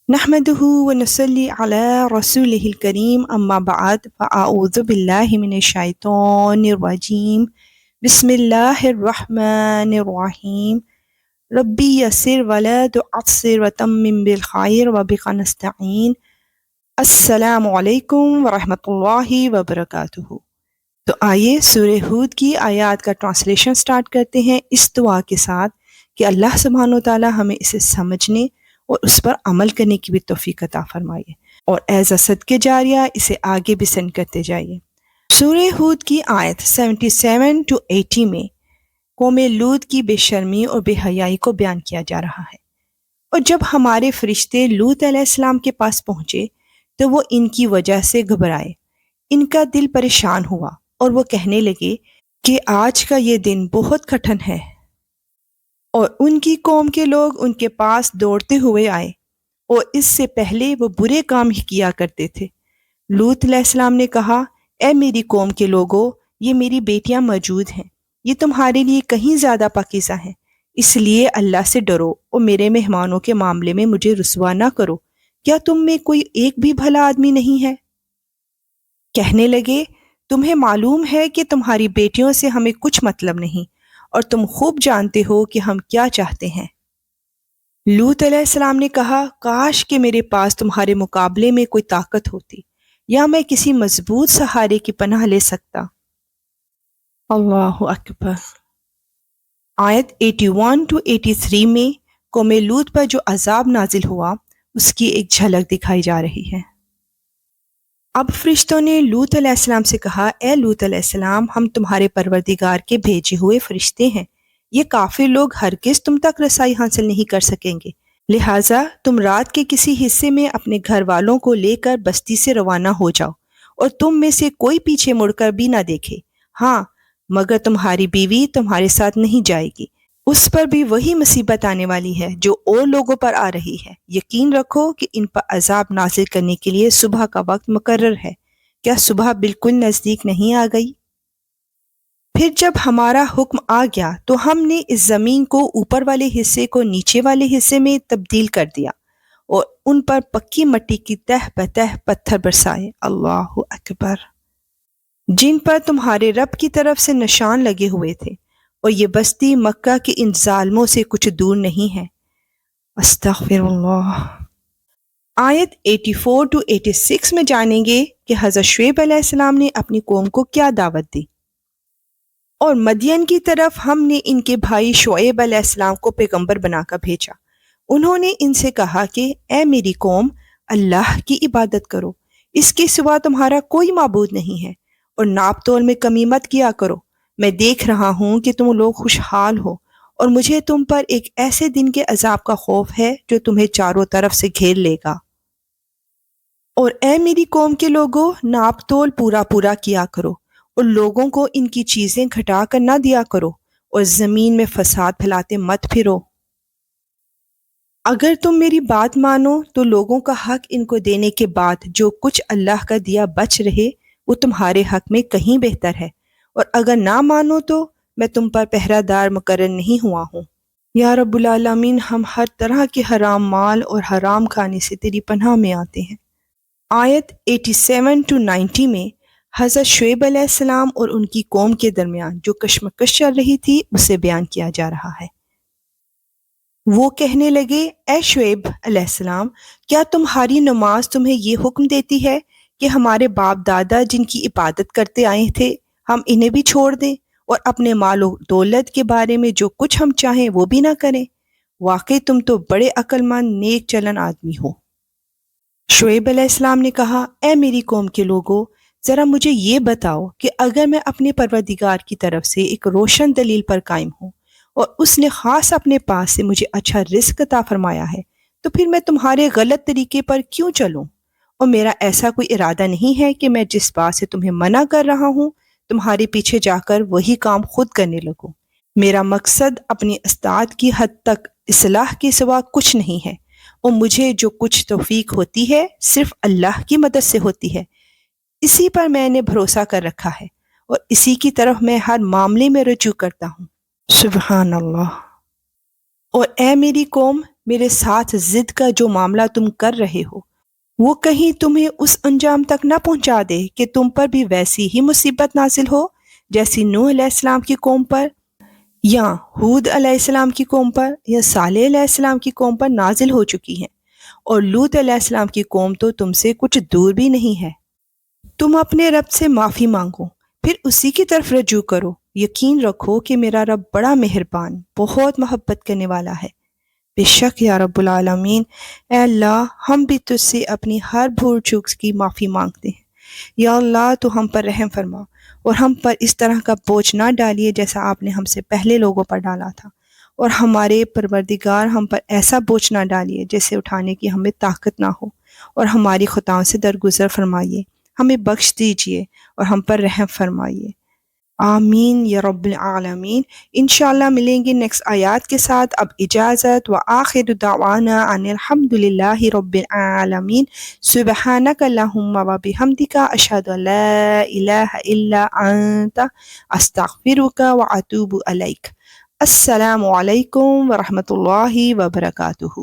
نحمده ونصلي على رسوله الكريم أما بعد فأعوذ بالله من الشيطان الرجيم بسم الله الرحمن الرحيم ربي يسر ولا تعسر وتمم بالخير وبك نستعين السلام علیکم ورحمۃ اللہ وبرکاتہ۔ تو آئیے سورہ ہود کی آیات کا ٹرانسلیشن سٹارٹ کرتے ہیں اس دعا کے ساتھ کہ اللہ سبحانہ و تعالی ہمیں اسے سمجھنے اور اس پر عمل کرنے کی بھی توفیق عطا فرمائے، اور ایز اے صدقہ جاریہ اسے آگے بھی سینڈ کرتے جائیے۔ سورہ ہود کی آیت 77 to 80 میں قوم لوط کی بے شرمی اور بے حیائی کو بیان کیا جا رہا ہے۔ اور جب ہمارے فرشتے لوط علیہ السلام کے پاس پہنچے تو وہ ان کی وجہ سے گھبرائے، ان کا دل پریشان ہوا اور وہ کہنے لگے کہ آج کا یہ دن بہت کٹھن ہے۔ اور ان کی قوم کے لوگ ان کے پاس دوڑتے ہوئے آئے، اور اس سے پہلے وہ برے کام ہی کیا کرتے تھے۔ لوط علیہ السلام نے کہا، اے میری قوم کے لوگوں، یہ میری بیٹیاں موجود ہیں، یہ تمہارے لیے کہیں زیادہ پاکیزہ ہیں، اس لیے اللہ سے ڈرو اور میرے مہمانوں کے معاملے میں مجھے رسوا نہ کرو۔ کیا تم میں کوئی ایک بھی بھلا آدمی نہیں ہے؟ کہنے لگے، تمہیں معلوم ہے کہ تمہاری بیٹیوں سے ہمیں کچھ مطلب نہیں، اور تم خوب جانتے ہو کہ ہم کیا چاہتے ہیں۔ لوط علیہ السلام نے کہا، کاش کہ میرے پاس تمہارے مقابلے میں کوئی طاقت ہوتی، یا میں کسی مضبوط سہارے کی پناہ لے سکتا۔ اللہ اکبر۔ آیت 81 to 83 میں قوم لوط پر جو عذاب نازل ہوا اس کی ایک جھلک دکھائی جا رہی ہے۔ اب فرشتوں نے لوط علیہ السلام سے کہا، اے لوط علیہ السلام، ہم تمہارے پروردگار کے بھیجے ہوئے فرشتے ہیں، یہ کافر لوگ ہرگز تم تک رسائی حاصل نہیں کر سکیں گے، لہٰذا تم رات کے کسی حصے میں اپنے گھر والوں کو لے کر بستی سے روانہ ہو جاؤ، اور تم میں سے کوئی پیچھے مڑ کر بھی نہ دیکھے، ہاں مگر تمہاری بیوی تمہارے ساتھ نہیں جائے گی، اس پر بھی وہی مصیبت آنے والی ہے جو اور لوگوں پر آ رہی ہے، یقین رکھو کہ ان پر عذاب نازل کرنے کے لیے صبح کا وقت مقرر ہے، کیا صبح بالکل نزدیک نہیں آ گئی؟ پھر جب ہمارا حکم آ گیا تو ہم نے اس زمین کو اوپر والے حصے کو نیچے والے حصے میں تبدیل کر دیا، اور ان پر پکی مٹی کی تہ بتہ پتھر برسائے، اللہ اکبر، جن پر تمہارے رب کی طرف سے نشان لگے ہوئے تھے، اور یہ بستی مکہ کے ان ظالموں سے کچھ دور نہیں ہے۔ استغفر اللہ۔ آیت 84 to 86 میں جانیں گے کہ حضرت شعیب علیہ السلام نے اپنی قوم کو کیا دعوت دی۔ اور مدین کی طرف ہم نے ان کے بھائی شعیب علیہ السلام کو پیغمبر بنا کر بھیجا۔ انہوں نے ان سے کہا کہ اے میری قوم، اللہ کی عبادت کرو، اس کے سوا تمہارا کوئی معبود نہیں ہے، اور ناپ تول میں کمی مت کیا کرو، میں دیکھ رہا ہوں کہ تم لوگ خوشحال ہو، اور مجھے تم پر ایک ایسے دن کے عذاب کا خوف ہے جو تمہیں چاروں طرف سے گھیر لے گا۔ اور اے میری قوم کے لوگوں، ناپ تول پورا پورا کیا کرو، اور لوگوں کو ان کی چیزیں گھٹا کر نہ دیا کرو، اور زمین میں فساد پھیلاتے مت پھرو۔ اگر تم میری بات مانو تو لوگوں کا حق ان کو دینے کے بعد جو کچھ اللہ کا دیا بچ رہے وہ تمہارے حق میں کہیں بہتر ہے، اور اگر نہ مانو تو میں تم پر پہرہ دار مقرر نہیں ہوا ہوں۔ یا رب العالمین، ہم ہر طرح کے حرام مال اور حرام کھانے سے تیری پناہ میں آتے ہیں۔ آیت 87 to 90 میں حضرت شعیب علیہ السلام اور ان کی قوم کے درمیان جو کشمکش چل رہی تھی اسے بیان کیا جا رہا ہے۔ وہ کہنے لگے، اے شعیب علیہ السلام، کیا تمہاری نماز تمہیں یہ حکم دیتی ہے کہ ہمارے باپ دادا جن کی عبادت کرتے آئے تھے ہم انہیں بھی چھوڑ دیں، اور اپنے مال و دولت کے بارے میں جو کچھ ہم چاہیں وہ بھی نہ کریں؟ واقعی تم تو بڑے عقل مند نیک چلن آدمی ہو۔ شعیب علیہ السلام نے کہا، اے میری قوم کے لوگوں، ذرا مجھے یہ بتاؤ کہ اگر میں اپنے پروردگار کی طرف سے ایک روشن دلیل پر قائم ہوں، اور اس نے خاص اپنے پاس سے مجھے اچھا رزق عطا فرمایا ہے، تو پھر میں تمہارے غلط طریقے پر کیوں چلوں؟ اور میرا ایسا کوئی ارادہ نہیں ہے کہ میں جس بات سے تمہیں منع کر رہا ہوں تمہارے پیچھے جا کر وہی کام خود کرنے لگوں۔ میرا مقصد اپنی استطاعت کی حد تک اصلاح کے سوا کچھ نہیں ہے، اور مجھے جو کچھ توفیق ہوتی ہے صرف اللہ کی مدد سے ہوتی ہے، اسی پر میں نے بھروسہ کر رکھا ہے، اور اسی کی طرف میں ہر معاملے میں رجوع کرتا ہوں۔ سبحان اللہ۔ اور اے میری قوم، میرے ساتھ ضد کا جو معاملہ تم کر رہے ہو وہ کہیں تمہیں اس انجام تک نہ پہنچا دے کہ تم پر بھی ویسی ہی مصیبت نازل ہو جیسی نوح علیہ السلام کی قوم پر، یا ہود علیہ السلام کی قوم پر، یا صالح علیہ السلام کی قوم پر نازل ہو چکی ہیں، اور لوط علیہ السلام کی قوم تو تم سے کچھ دور بھی نہیں ہے۔ تم اپنے رب سے معافی مانگو، پھر اسی کی طرف رجوع کرو، یقین رکھو کہ میرا رب بڑا مہربان، بہت محبت کرنے والا ہے۔ بے شک یا رب العالمین، اے اللہ ہم بھی تجھ سے اپنی ہر بھول چوک کی معافی مانگتے ہیں۔ یا اللہ تو ہم پر رحم فرما اور ہم پر اس طرح کا بوجھ نہ ڈالیے جیسا آپ نے ہم سے پہلے لوگوں پر ڈالا تھا، اور ہمارے پروردگار ہم پر ایسا بوجھ نہ ڈالیے جسے اٹھانے کی ہمیں طاقت نہ ہو، اور ہماری خطاؤں سے درگزر فرمائیے، ہمیں بخش دیجئے اور ہم پر رحم فرمائیے۔ آمین یا رب العالمین۔ انشاءاللہ ملیں گے نیکسٹ آیات کے ساتھ۔ اب اجازت، وآخر دعوانا ان الحمدللہ رب العالمین۔ سبحانک اللہم وبحمدک، اشہد ان لا الہ الا انت، استغفرک واتوب الیک۔ السلام علیکم ورحمۃ اللہ وبرکاتہ۔